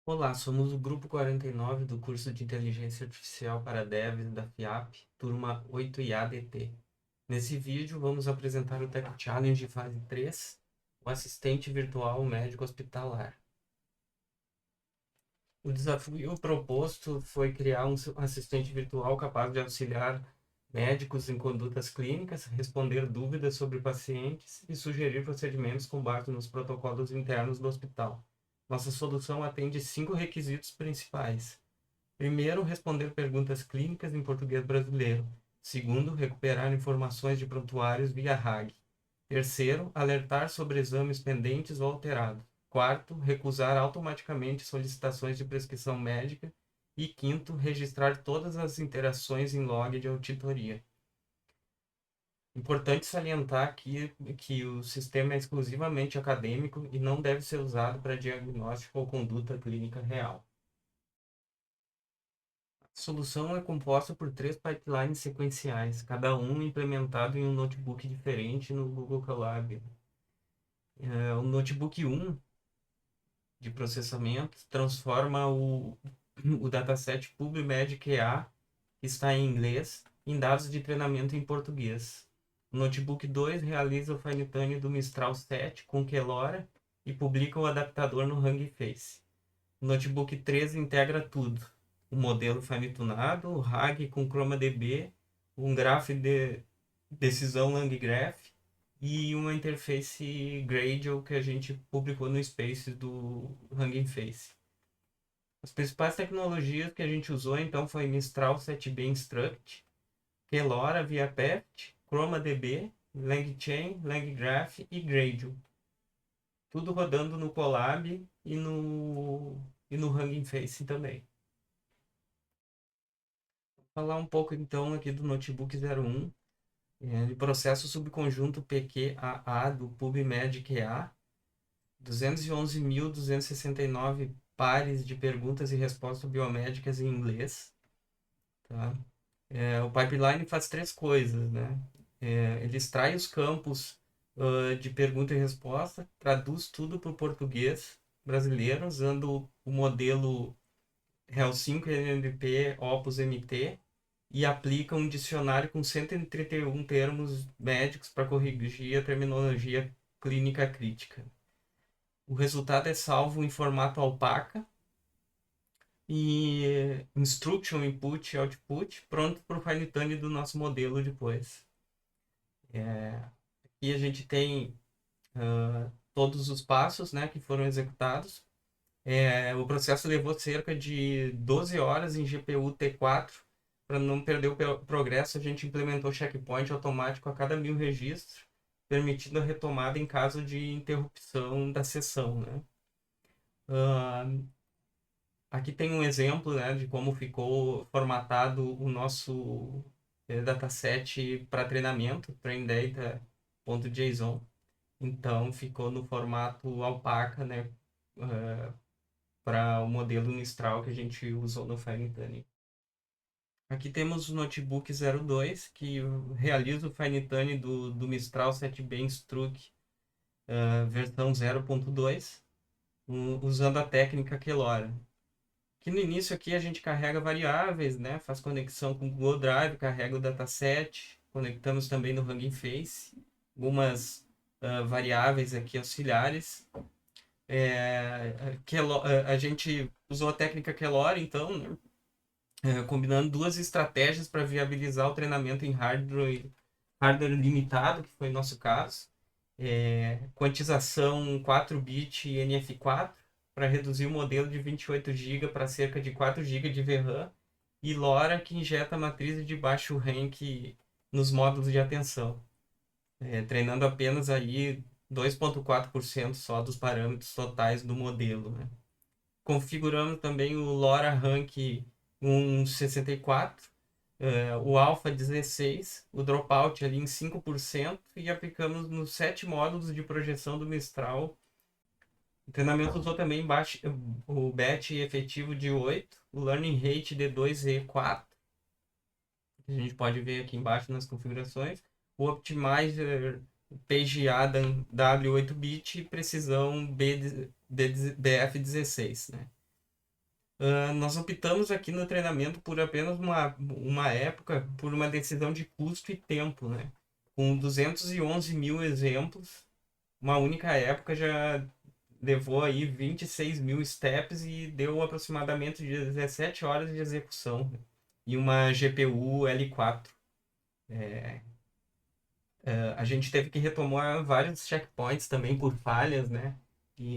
Olá, somos o grupo 49 do curso de Inteligência Artificial para Devs da FIAP, turma 8IADT. Nesse vídeo, vamos apresentar o Tech Challenge de fase 3, o assistente virtual médico hospitalar. O desafio proposto foi criar um assistente virtual capaz de auxiliar médicos em condutas clínicas, responder dúvidas sobre pacientes e sugerir procedimentos com base nos protocolos internos do hospital. Nossa solução atende 5 requisitos principais. Primeiro, responder perguntas clínicas em português brasileiro. Segundo, recuperar informações de prontuários via RAG. Terceiro, alertar sobre exames pendentes ou alterados. Quarto, recusar automaticamente solicitações de prescrição médica. E quinto, registrar todas as interações em log de auditoria. Importante salientar aqui que o sistema é exclusivamente acadêmico e não deve ser usado para diagnóstico ou conduta clínica real. A solução é composta por 3 pipelines sequenciais, cada um implementado em um notebook diferente no Google Colab. O notebook 1 de processamento transforma o dataset PubMed QA, que está em inglês, em dados de treinamento em português. O notebook 2 realiza o fine-tuning do Mistral 7 com Kelora e publica o adaptador no Hugging Face. O notebook 3 integra tudo: o modelo fine-tunado, o RAG com ChromaDB, um graph de decisão LangGraph e uma interface Gradle que a gente publicou no Space do Hugging Face. As principais tecnologias que a gente usou então foi Mistral 7B Instruct, Kelora via PEPT, ChromaDB, LangChain, LangGraph e Gradle. Tudo rodando no Colab e no Hugging Face também. Vou falar um pouco então aqui do notebook 01. Ele processa o subconjunto PQAA do PubMed QA, 211.269 pares de perguntas e respostas biomédicas em inglês. Tá? O pipeline faz 3 coisas, né? Ele extrai os campos de pergunta e resposta, traduz tudo para o português brasileiro, usando o modelo REL5 NLP Opus MT, e aplica um dicionário com 131 termos médicos para corrigir a terminologia clínica crítica. O resultado é salvo em formato alpaca e instruction input e output, pronto para o fine tuning do nosso modelo depois. Aqui a gente tem todos os passos, né, que foram executados. O processo levou cerca de 12 horas em GPU T4. Para não perder o progresso, a gente implementou checkpoint automático a cada 1000 registros, permitindo a retomada em caso de interrupção da sessão, né? Ah, Aqui tem um exemplo, né, de como ficou formatado o nosso dataset para treinamento, traindata.json. Então, ficou no formato alpaca, né, para o modelo Mistral que a gente usou no Fine-Tuning. Aqui temos o notebook 02, que realiza o fine-tuning do Mistral 7B Instruct, versão 0.2, usando a técnica Kelora. Que no início aqui a gente carrega variáveis, né? Faz conexão com o Google Drive, carrega o dataset, conectamos também no Hugging Face, algumas variáveis aqui auxiliares. A gente usou a técnica Kelora, então, né? Combinando 2 estratégias para viabilizar o treinamento em hardware limitado, que foi o nosso caso. Quantização 4-bit NF4 para reduzir o modelo de 28 GB para cerca de 4 GB de VRAM, e LoRa, que injeta matrizes de baixo rank nos módulos de atenção, treinando apenas aí 2,4% só dos parâmetros totais do modelo, né? Configuramos também o LoRa Rank 164, o Alpha 16, o Dropout ali em 5%, e aplicamos nos 7 módulos de projeção do Mistral. O treinamento usou também o BET efetivo de 8, o Learning Rate de 2E4, que a gente pode ver aqui embaixo nas configurações, o Optimizer PGA W8-bit e precisão BF16, né? Nós optamos aqui no treinamento por apenas uma época, por uma decisão de custo e tempo, né? Com 211 mil exemplos, uma única época já levou aí 26 mil steps e deu aproximadamente 17 horas de execução, né? E uma GPU L4. A gente teve que retomar vários checkpoints também por falhas, né?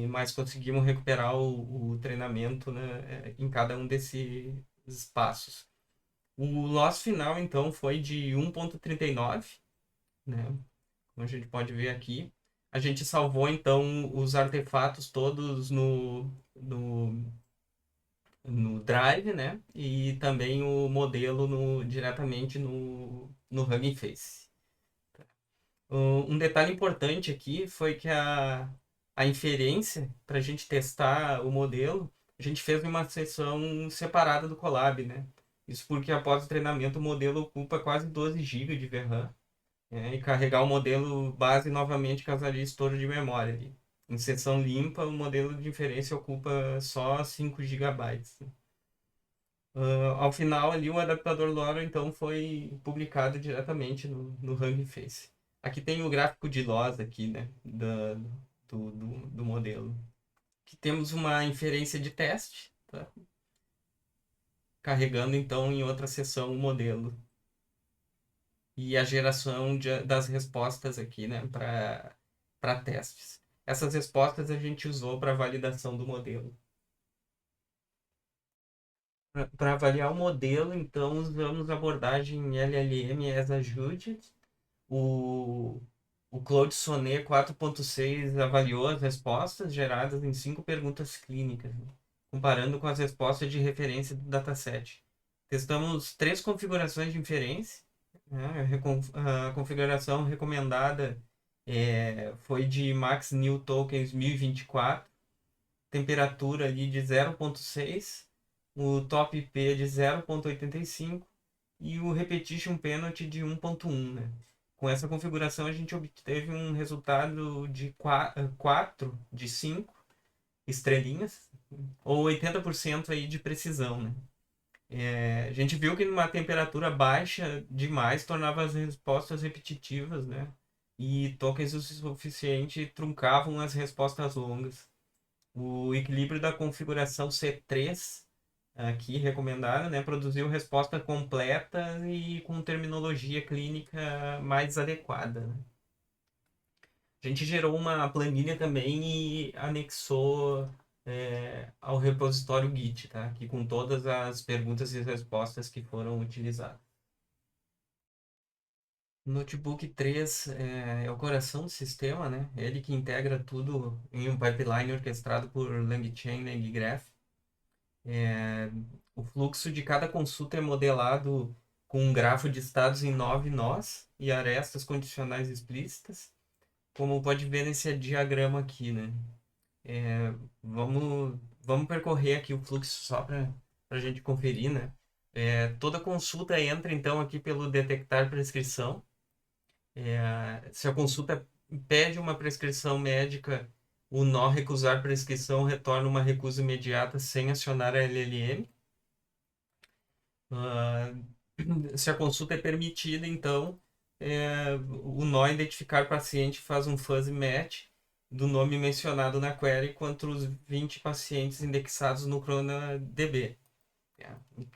Mas conseguimos recuperar o treinamento, né, em cada um desses passos. O loss final, então, foi de 1.39, né? Como a gente pode ver aqui. A gente salvou, então, os artefatos todos no Drive, né? E também o modelo diretamente no Hugging Face. Um detalhe importante aqui foi que a inferência, para a gente testar o modelo, a gente fez uma sessão separada do Colab, né? Isso porque após o treinamento o modelo ocupa quase 12 GB de VRAM, né? E carregar o modelo base novamente causaria estouro de memória ali. Em sessão limpa, o modelo de inferência ocupa só 5 GB. Ao final ali, o adaptador LoRa então foi publicado diretamente no Hugging Face. Aqui tem o gráfico de loss aqui, né, do modelo. Aqui temos uma inferência de teste, tá? Carregando então em outra seção o modelo. E a geração das respostas aqui, né, para testes. Essas respostas a gente usou para validação do modelo. Para avaliar o modelo, então, usamos a abordagem LLM as Adjusted. O, o Claude Sonnet 4.6 avaliou as respostas geradas em 5 perguntas clínicas, né, comparando com as respostas de referência do dataset. Testamos 3 configurações de inferência, né? A configuração recomendada foi de Max New Tokens 1024, temperatura ali de 0.6, o top P de 0.85 e o repetition penalty de 1.1, né? Com essa configuração a gente obteve um resultado de 4 de 5 estrelinhas, ou 80% aí de precisão, né? A gente viu que numa temperatura baixa demais tornava as respostas repetitivas, né? E tokens o suficiente truncavam as respostas longas. O equilíbrio da configuração C3, aqui recomendada, né, produziu resposta completa e com terminologia clínica mais adequada, né? A gente gerou uma planilha também e anexou ao repositório Git, tá? Aqui com todas as perguntas e respostas que foram utilizadas. O Notebook 3 é o coração do sistema, né? Ele que integra tudo em um pipeline orquestrado por LangChain e LangGraph. É, o fluxo de cada consulta é modelado com um grafo de estados em 9 nós e arestas condicionais explícitas, como pode ver nesse diagrama aqui, né? Vamos percorrer aqui o fluxo só para a gente conferir, né? Toda consulta entra então aqui pelo detectar prescrição. Se a consulta pede uma prescrição médica, o nó recusar prescrição retorna uma recusa imediata sem acionar a LLM. Ah, Se a consulta é permitida, então, o nó identificar paciente faz um fuzzy match do nome mencionado na query contra os 20 pacientes indexados no ChronaDB. É,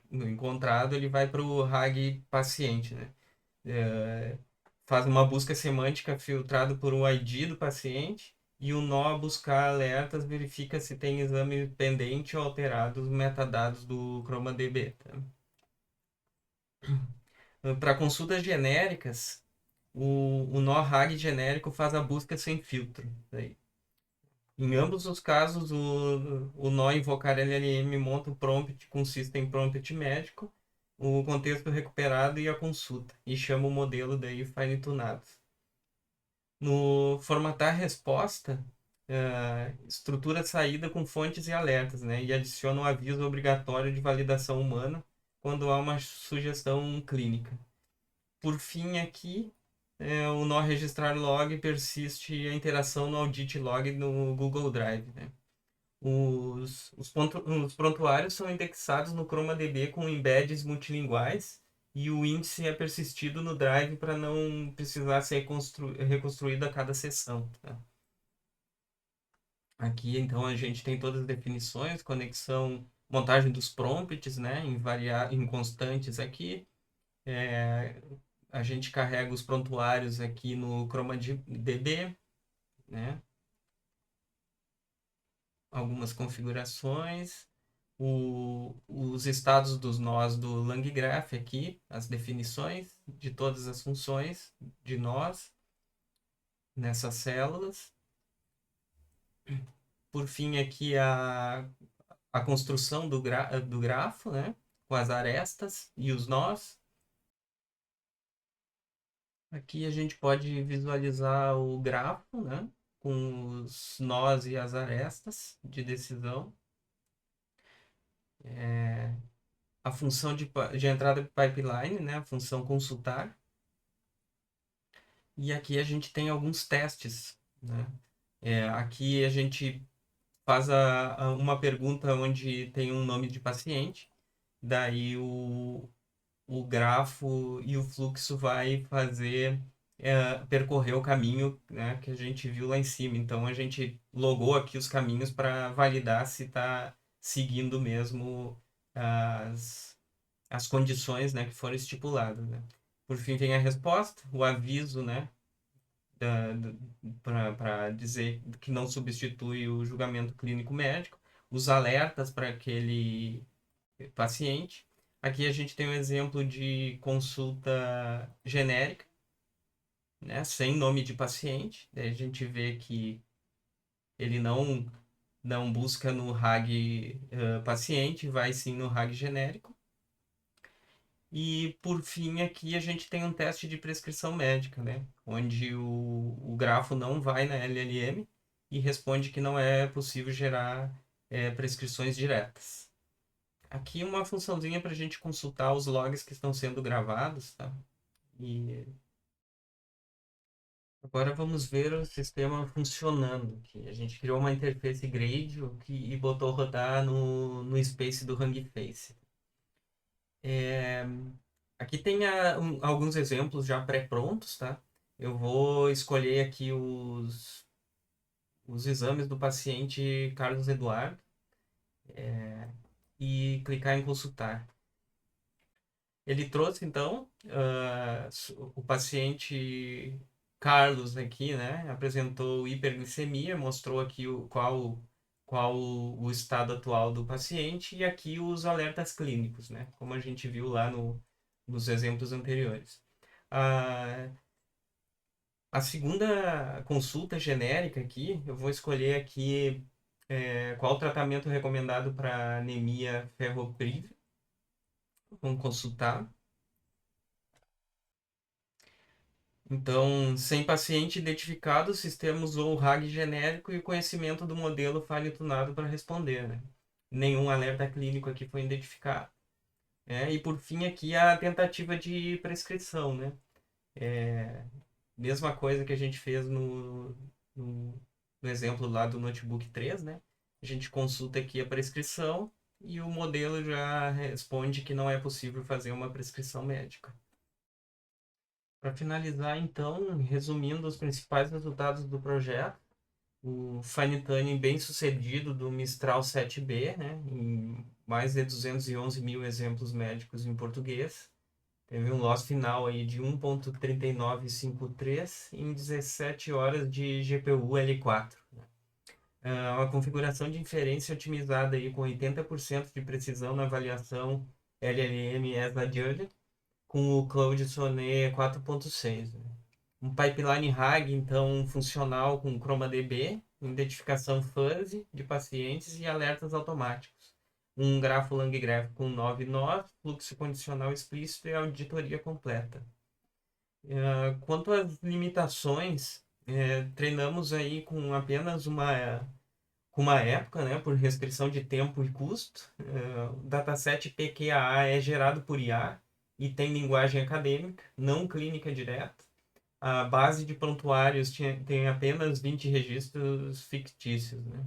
no encontrado, ele vai para o RAG paciente, né? É, Faz uma busca semântica filtrado por um ID do paciente e o nó buscar alertas verifica se tem exame pendente ou alterados metadados do ChromaDB, tá? Para consultas genéricas, o nó RAG genérico faz a busca sem filtro. Daí. Em ambos os casos, o nó invocar LLM monta o prompt com system prompt médico, o contexto recuperado e a consulta, e chama o modelo daí fine tunado. No formatar resposta, estrutura a saída com fontes e alertas, né? E adiciona um aviso obrigatório de validação humana quando há uma sugestão clínica. Por fim, aqui, o nó registrar log persiste a interação no audit log no Google Drive, né? Os prontuários são indexados no ChromaDB com embeds multilinguais e o índice é persistido no Drive para não precisar ser reconstruído a cada sessão, tá? Aqui, então, a gente tem todas as definições, conexão, montagem dos prompts, né, em constantes aqui. É, a gente carrega os prontuários aqui no ChromaDB, né, algumas configurações, os estados dos nós do LangGraph aqui, as definições de todas as funções de nós nessas células. Por fim, aqui a construção do grafo, né? Com as arestas e os nós. Aqui a gente pode visualizar o grafo, né? Com os nós e as arestas de decisão. A função de entrada de pipeline, né? A função consultar. E aqui a gente tem alguns testes, né? Aqui a gente faz uma pergunta onde tem um nome de paciente, daí o grafo e o fluxo vai percorrer o caminho, né, que a gente viu lá em cima. Então a gente logou aqui os caminhos para validar se está seguindo mesmo as condições, né, que foram estipuladas, né. Por fim vem a resposta, o aviso, né, para dizer que não substitui o julgamento clínico médico, os alertas para aquele paciente. Aqui a gente tem um exemplo de consulta genérica, né, sem nome de paciente. Daí a gente vê que ele não busca no RAG paciente, vai sim no RAG genérico. E, por fim, aqui a gente tem um teste de prescrição médica, né? Onde o grafo não vai na LLM e responde que não é possível gerar prescrições diretas. Aqui uma funçãozinha para a gente consultar os logs que estão sendo gravados, tá? E agora vamos ver o sistema funcionando. Aqui. A gente criou uma interface Gradle e botou rodar no space do Hugging Face. Aqui tem alguns exemplos já pré-prontos, tá? Eu vou escolher aqui os exames do paciente Carlos Eduardo e clicar em consultar. Ele trouxe, então, o paciente Carlos aqui, né? Apresentou hiperglicemia, mostrou aqui qual o estado atual do paciente e aqui os alertas clínicos, né? Como a gente viu lá nos exemplos anteriores. A, a segunda consulta genérica aqui, eu vou escolher aqui qual o tratamento recomendado para anemia ferropriva. Vamos consultar. Então, sem paciente identificado, o sistema usou o RAG genérico e o conhecimento do modelo fine-tunado para responder, né? Nenhum alerta clínico aqui foi identificado. E por fim aqui a tentativa de prescrição, né? Mesma coisa que a gente fez no, no exemplo lá do Notebook 3, né? A gente consulta aqui a prescrição e o modelo já responde que não é possível fazer uma prescrição médica. Para finalizar, então, resumindo os principais resultados do projeto, o fine tuning bem sucedido do Mistral 7B, né, em mais de 211 mil exemplos médicos em português, teve um loss final aí de 1.3953 em 17 horas de GPU L4. Né. Uma configuração de inferência otimizada aí com 80% de precisão na avaliação LLM as adjudged, com o Cloud Sonnet 4.6. Né? Um pipeline RAG, então, funcional com ChromaDB, identificação fuzzy de pacientes e alertas automáticos. Um grafo LangGraph com 9 nós, fluxo condicional explícito e auditoria completa. Quanto às limitações, treinamos aí com apenas uma época, né, por restrição de tempo e custo. O dataset PQAA é gerado por IA e tem linguagem acadêmica, não clínica direta. A base de prontuários tem apenas 20 registros fictícios, né?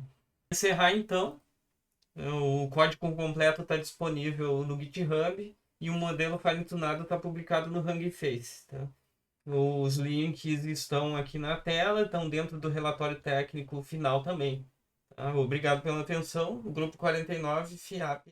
Encerrar então, o código completo está disponível no GitHub e o modelo file tunado está publicado no Hugging Face. Tá? Os links estão aqui na tela, estão dentro do relatório técnico final também. Tá? Obrigado pela atenção. O grupo 49, FIAP.